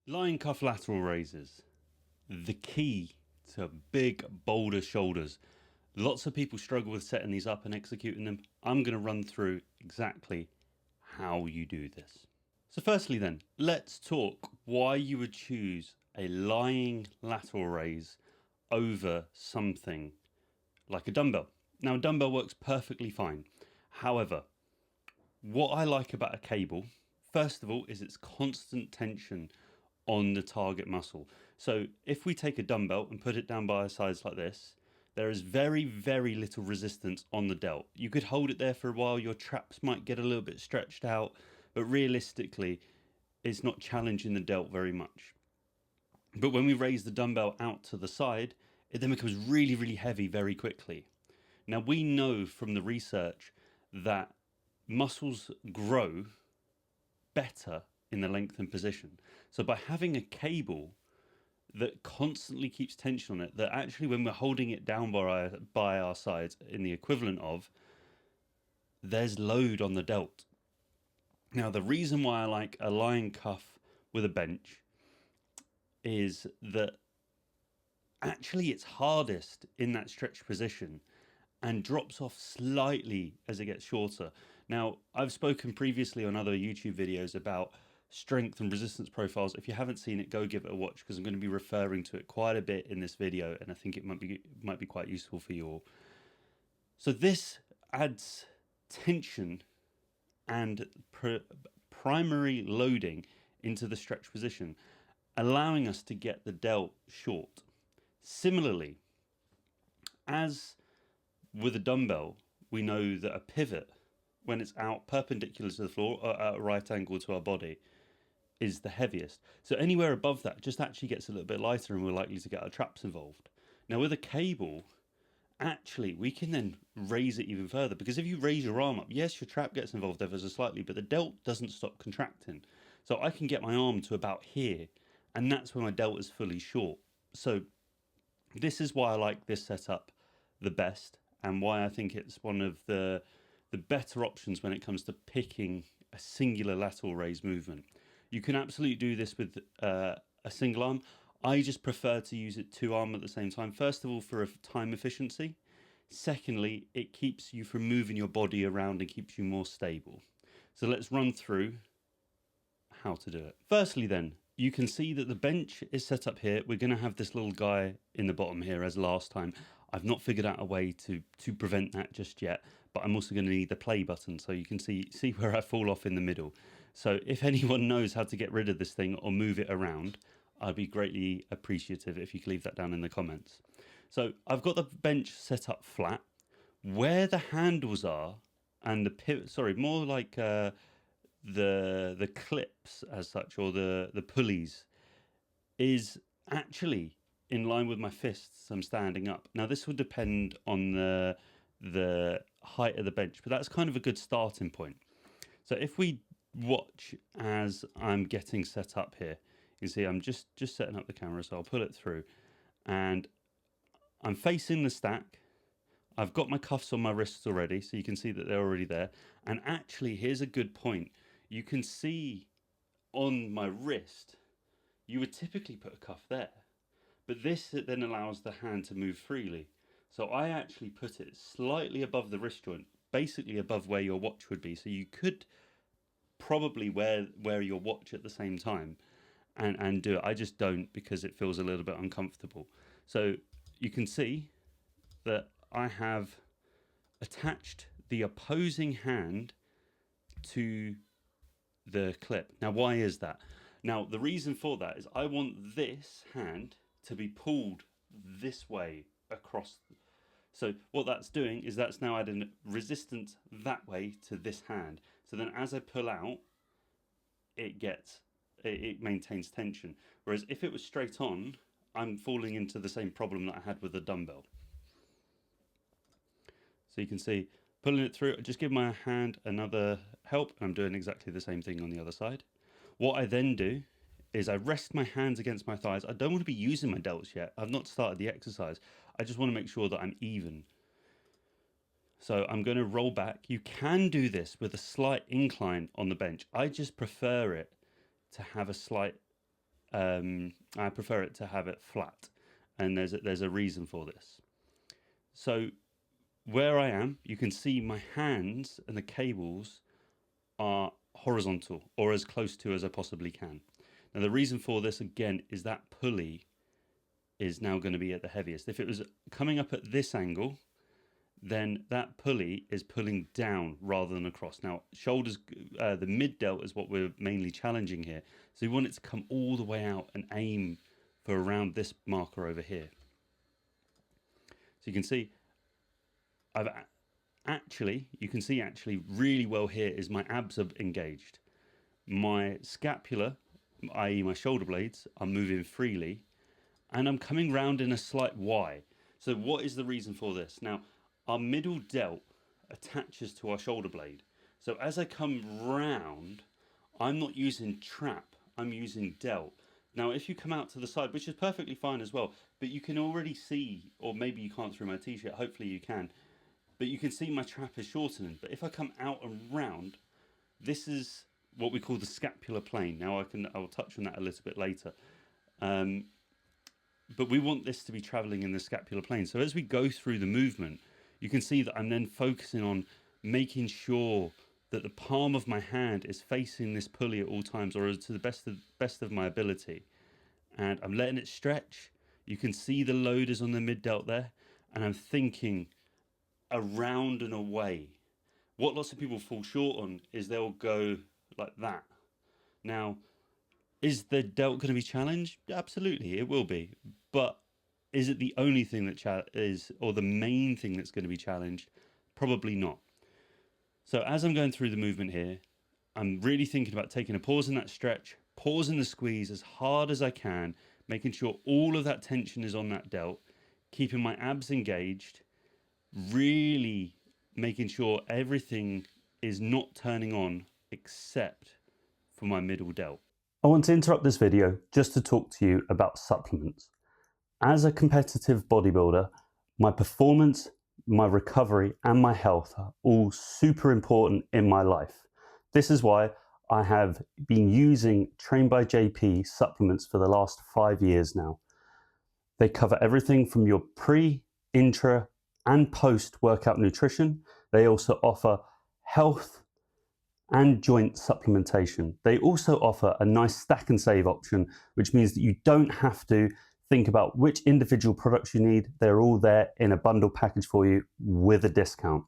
Lying cuff lateral raises. The key to big, bolder shoulders. Lots of people struggle with setting these up and executing them. I'm going to run through exactly how you do this. So firstly then, let's talk why you would choose a lying lateral raise over something like a dumbbell. Now, a dumbbell works perfectly fine. However, what I like about a cable, first of all, is its constant tension on the target muscle. So if we take a dumbbell and put it down by our sides like this, there is very, very little resistance on the delt. You could hold it there for a while, your traps might get a little bit stretched out, but realistically, it's not challenging the delt very much. But when we raise the dumbbell out to the side, it then becomes really, really heavy very quickly. Now, we know from the research that muscles grow better in the lengthened position. So by having a cable that constantly keeps tension on it, that actually when we're holding it down by our sides in the equivalent of, there's load on the delt. Now, the reason why I like a lying cuff with a bench is that actually it's hardest in that stretched position and drops off slightly as it gets shorter. Now, I've spoken previously on other YouTube videos about strength and resistance profiles. If you haven't seen it, go give it a watch, because I'm going to be referring to it quite a bit in this video, and I think it might be quite useful for you all. So this adds tension and primary loading into the stretch position, allowing us to get the delt short. Similarly, as with a dumbbell, we know that a pivot, when it's out perpendicular to the floor or at a right angle to our body, is the heaviest. So anywhere above that just actually gets a little bit lighter, and we're likely to get our traps involved. Now with a cable, actually we can then raise it even further, because if you raise your arm up, yes, your trap gets involved ever so slightly, but the delt doesn't stop contracting. So I can get my arm to about here, and that's when my delt is fully short. So this is why I like this setup the best, and why I think it's one of the better options when it comes to picking a singular lateral raise movement. You can absolutely do this with a single arm. I just prefer to use it two arm at the same time. First of all, for time efficiency. Secondly, it keeps you from moving your body around and keeps you more stable. So let's run through how to do it. Firstly then, you can see that the bench is set up here. We're going to have this little guy in the bottom here as last time. I've not figured out a way to prevent that just yet, but I'm also going to need the play button so you can see where I fall off in the middle. So if anyone knows how to get rid of this thing or move it around, I'd be greatly appreciative if you could leave that down in the comments. So I've got the bench set up flat. Where the handles are and the pivot, sorry, more like the clips as such, or the pulleys, is actually in line with my fists. I'm standing up. Now this will depend on the height of the bench, but that's kind of a good starting point. So if we watch as I'm getting set up here, you can see I'm just setting up the camera, so I'll pull it through, and I'm facing the stack. I've got my cuffs on my wrists already, so you can see that they're already there. And actually, here's a good point. You can see on my wrist, you would typically put a cuff there, but this then allows the hand to move freely. So I actually put it slightly above the wrist joint, basically above where your watch would be. So you could probably wear your watch at the same time and do it. I just don't, because it feels a little bit uncomfortable. So you can see that I have attached the opposing hand to the clip. Now, why is that? Now, the reason for that is I want this hand to be pulled this way across. So what that's doing is that's now adding resistance that way to this hand. So then as I pull out, it maintains tension. Whereas if it was straight on, I'm falling into the same problem that I had with the dumbbell. So you can see, pulling it through, I just give my hand another help, and I'm doing exactly the same thing on the other side. What I then do is I rest my hands against my thighs. I don't want to be using my delts yet. I've not started the exercise. I just want to make sure that I'm even. So I'm going to roll back. You can do this with a slight incline on the bench. I just prefer it to have a slight I prefer it to have it flat, and there's a reason for this. So where I am, you can see my hands and the cables are horizontal, or as close to as I possibly can. Now the reason for this again is that pulley is now going to be at the heaviest. If it was coming up at this angle, then that pulley is pulling down rather than across. Now shoulders, the mid delt is what we're mainly challenging here. So we want it to come all the way out and aim for around this marker over here. So you can see you can see really well here is my abs are engaged. My scapula, i.e. my shoulder blades, are moving freely, and I'm coming round in a slight Y. So what is the reason for this? Now, our middle delt attaches to our shoulder blade. So as I come round, I'm not using trap, I'm using delt. Now, if you come out to the side, which is perfectly fine as well, but you can already see, or maybe you can't through my t-shirt, hopefully you can, but you can see my trap is shortening. But if I come out and round, this is what we call the scapular plane. Now I'll touch on that a little bit later. But we want this to be traveling in the scapular plane. So as we go through the movement, you can see that I'm then focusing on making sure that the palm of my hand is facing this pulley at all times, or to the best of my ability. And I'm letting it stretch. You can see the load is on the mid delt there, and I'm thinking around and away. What lots of people fall short on is they'll go like that. Now, is the delt going to be challenged? Absolutely, it will be. But is it the only thing that or the main thing that's going to be challenged? Probably not. So as I'm going through the movement here, I'm really thinking about taking a pause in that stretch, pausing the squeeze as hard as I can, making sure all of that tension is on that delt, keeping my abs engaged, really making sure everything is not turning on except for my middle delt. I want to interrupt this video just to talk to you about supplements. As a competitive bodybuilder, my performance, my recovery, and my health are all super important in my life. This is why I have been using Trained by JP supplements for the last 5 years now. They cover everything from your pre, intra, and post-workout nutrition. They also offer health and joint supplementation. They also offer a nice stack and save option, which means that you don't have to think about which individual products you need. They're all there in a bundle package for you with a discount.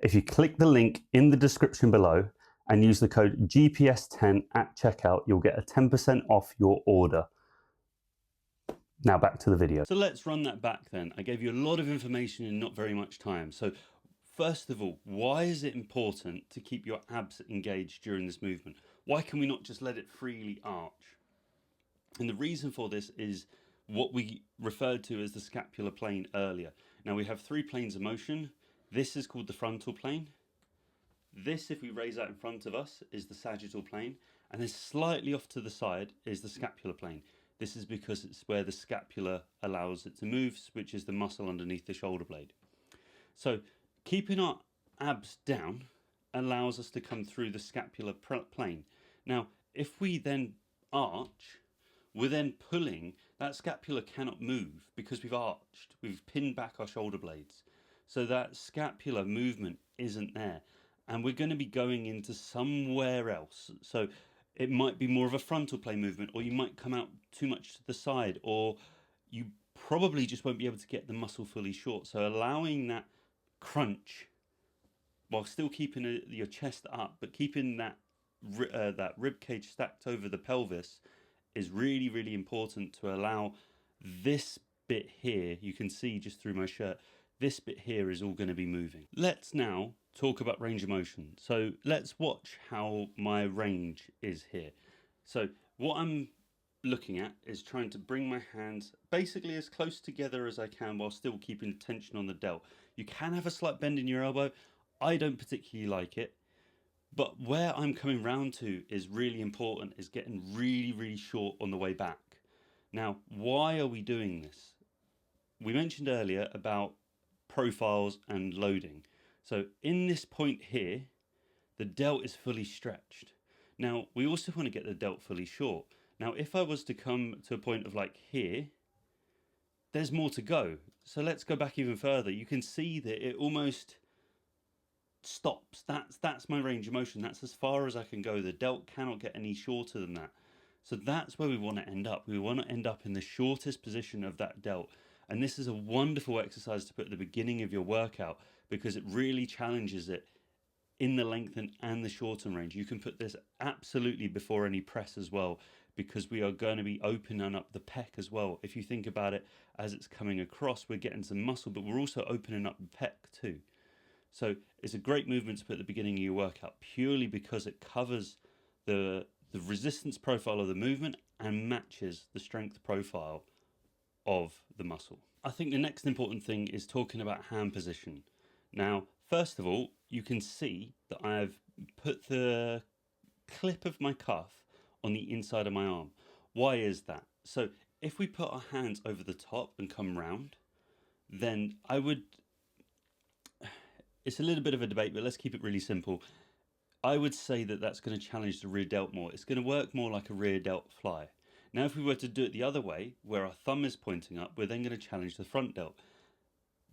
If you click the link in the description below and use the code GPS10 at checkout, you'll get a 10% off your order. Now back to the video. So let's run that back then. I gave you a lot of information in not very much time. So first of all, why is it important to keep your abs engaged during this movement? Why can we not just let it freely arch? And the reason for this is what we referred to as the scapular plane earlier. Now we have 3 planes of motion. This is called the frontal plane. This, if we raise that in front of us, is the sagittal plane. And then slightly off to the side is the scapular plane. This is because it's where the scapula allows it to move, which is the muscle underneath the shoulder blade. So keeping our abs down allows us to come through the scapular plane. Now, if we then arch, we're then pulling, that scapula cannot move because we've arched, we've pinned back our shoulder blades. So that scapular movement isn't there. And we're going to be going into somewhere else. So it might be more of a frontal plane movement, or you might come out too much to the side, or you probably just won't be able to get the muscle fully short. So allowing that crunch while still keeping your chest up, but keeping that rib cage stacked over the pelvis is really, really important to allow this bit here, you can see just through my shirt, this bit here is all going to be moving. Let's now talk about range of motion. So let's watch how my range is here. So what I'm looking at is trying to bring my hands basically as close together as I can while still keeping tension on the delt. You can have a slight bend in your elbow. I don't particularly like it. But where I'm coming round to is really important, is getting really, really short on the way back. Now, why are we doing this? We mentioned earlier about profiles and loading. So in this point here, the delt is fully stretched. Now, we also want to get the delt fully short. Now, if I was to come to a point of like here, there's more to go. So let's go back even further. You can see that it almost stops. That's my range of motion. That's as far as I can go. The delt cannot get any shorter than that. So that's where we want to end up. We want to end up in the shortest position of that delt. And this is a wonderful exercise to put at the beginning of your workout because it really challenges it in the lengthen and the shorten range. You can put this absolutely before any press as well, because we are going to be opening up the pec as well. If you think about it, as it's coming across, we're getting some muscle, but we're also opening up the pec too. So it's a great movement to put at the beginning of your workout purely because it covers the resistance profile of the movement and matches the strength profile of the muscle. I think the next important thing is talking about hand position. Now, first of all, you can see that I've put the clip of my cuff on the inside of my arm. Why is that? So if we put our hands over the top and come round, then it's a little bit of a debate, but let's keep it really simple. I would say that that's going to challenge the rear delt more. It's going to work more like a rear delt fly. Now, if we were to do it the other way, where our thumb is pointing up, we're then going to challenge the front delt.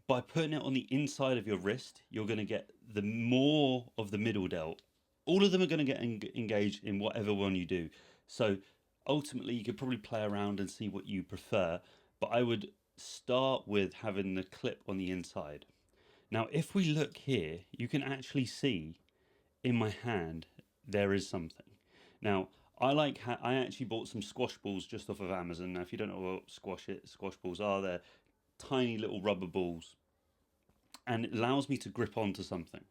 By putting it on the inside of your wrist, you're going to get the more of the middle delt. All of them are going to get engaged in whatever one you do. So ultimately, you could probably play around and see what you prefer, but I would start with having the clip on the inside. Now, if we look here, you can actually see in my hand, there is something. Now, I actually bought some squash balls just off of Amazon. Now, if you don't know what squash balls are, they're tiny little rubber balls. And it allows me to grip onto something.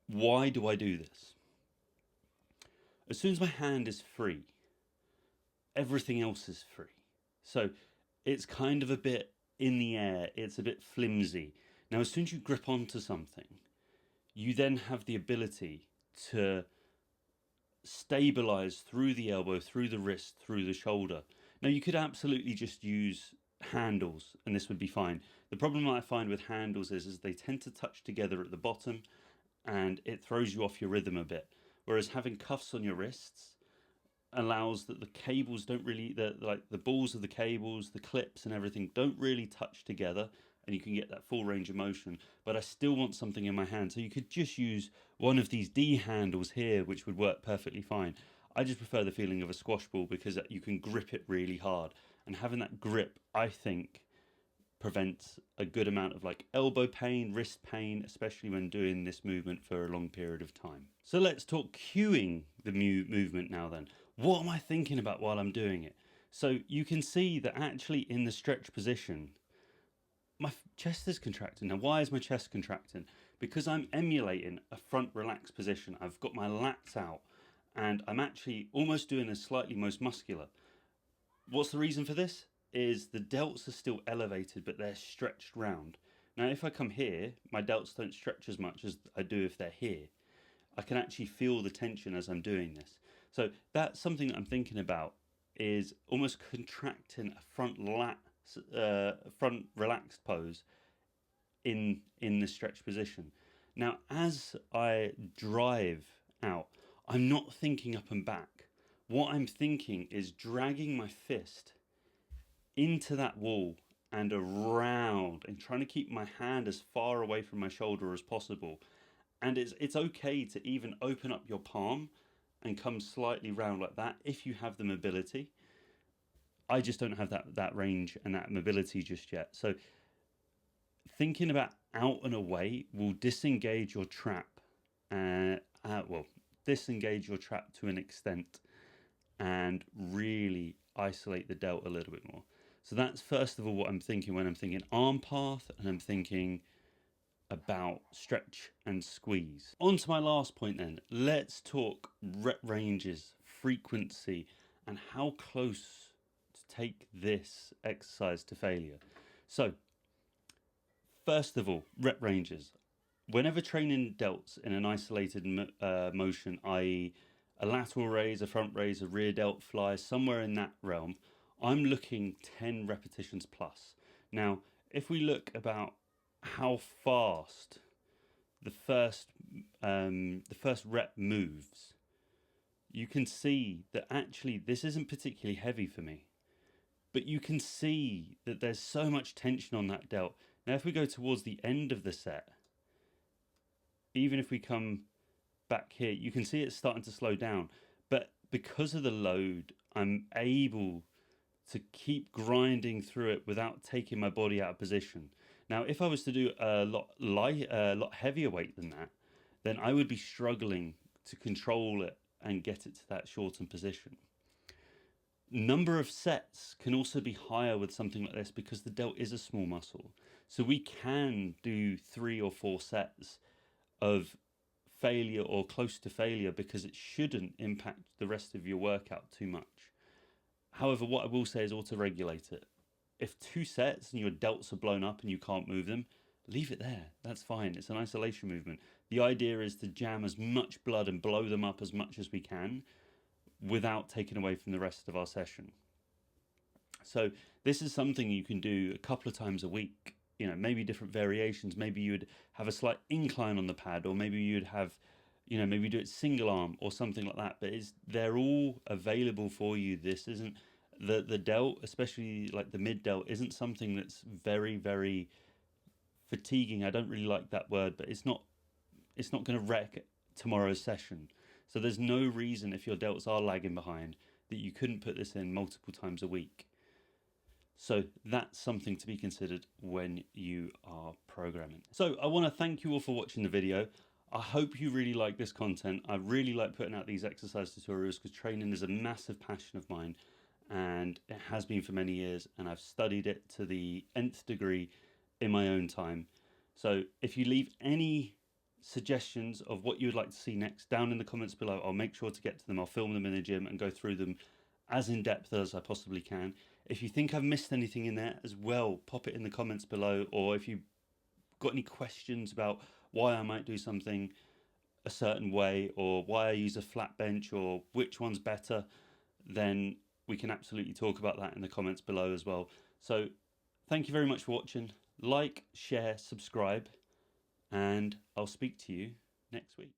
Why do I do this? As soon as my hand is free, everything else is free. So it's kind of a bit in the air. It's a bit flimsy. Now, as soon as you grip onto something, you then have the ability to stabilize through the elbow, through the wrist, through the shoulder. Now, you could absolutely just use handles and this would be fine. The problem I find with handles is they tend to touch together at the bottom and it throws you off your rhythm a bit. Whereas having cuffs on your wrists allows that the cables don't really, the balls of the cables, the clips and everything don't really touch together, and you can get that full range of motion. But I still want something in my hand, so you could just use one of these D handles here, which would work perfectly fine. I just prefer the feeling of a squash ball because you can grip it really hard, and having that grip, I think, prevents a good amount of like elbow pain, wrist pain, especially when doing this movement for a long period of time. So let's talk cueing the movement now then. What am I thinking about while I'm doing it? So you can see that actually in the stretch position, my chest is contracting. Now, why is my chest contracting? Because I'm emulating a front relaxed position. I've got my lats out and I'm actually almost doing a slightly most muscular. What's the reason for this? Is the delts are still elevated, but they're stretched round. Now, if I come here, my delts don't stretch as much as I do if they're here. I can actually feel the tension as I'm doing this. So that's something that I'm thinking about, is almost contracting a front relaxed pose in the stretch position. Now, as I drive out, I'm not thinking up and back. What I'm thinking is dragging my fist into that wall and around and trying to keep my hand as far away from my shoulder as possible. And it's okay to even open up your palm and come slightly round like that if you have the mobility. I just don't have that range and that mobility just yet. So thinking about out and away will disengage your trap, disengage your trap to an extent and really isolate the delt a little bit more. So that's first of all what I'm thinking when I'm thinking arm path and I'm thinking about stretch and squeeze. On to my last point then. Let's talk rep ranges, frequency, and how close to take this exercise to failure. So first of all, rep ranges. Whenever training delts in an isolated motion, i.e. a lateral raise, a front raise, a rear delt fly, somewhere in that realm, I'm looking 10 repetitions plus. Now, if we look about how fast the first rep moves, you can see that actually this isn't particularly heavy for me. But you can see that there's so much tension on that delt. Now, if we go towards the end of the set, even if we come back here, you can see it's starting to slow down. But because of the load, I'm able to keep grinding through it without taking my body out of position. Now, if I was to do a lot heavier weight than that, then I would be struggling to control it and get it to that shortened position. Number of sets can also be higher with something like this because the delt is a small muscle. So we can do 3 or 4 sets of failure or close to failure because it shouldn't impact the rest of your workout too much. However, what I will say is auto-regulate it. If 2 sets and your delts are blown up and you can't move them, leave it there. That's fine. It's an isolation movement. The idea is to jam as much blood and blow them up as much as we can without taking away from the rest of our session. So this is something you can do a couple of times a week, maybe different variations. Maybe you would have a slight incline on the pad, or maybe you'd have, maybe do it single arm or something like that. But they're all available for you. This isn't the delt, especially like the mid delt, isn't something that's very, very fatiguing. I don't really like that word, but it's not going to wreck tomorrow's session. So there's no reason, if your delts are lagging behind, that you couldn't put this in multiple times a week. So that's something to be considered when you are programming. So I want to thank you all for watching the video. I hope you really like this content. I really like putting out these exercise tutorials because training is a massive passion of mine, and it has been for many years, and I've studied it to the nth degree in my own time. So if you leave any suggestions of what you would like to see next down in the comments below, I'll make sure to get to them. I'll film them in the gym and go through them as in depth as I possibly can. If you think I've missed anything in there as well, pop it in the comments below. Or if you've got any questions about why I might do something a certain way, or why I use a flat bench, or which one's better, then we can absolutely talk about that in the comments below as well. So thank you very much for watching. Like, share, subscribe, and I'll speak to you next week.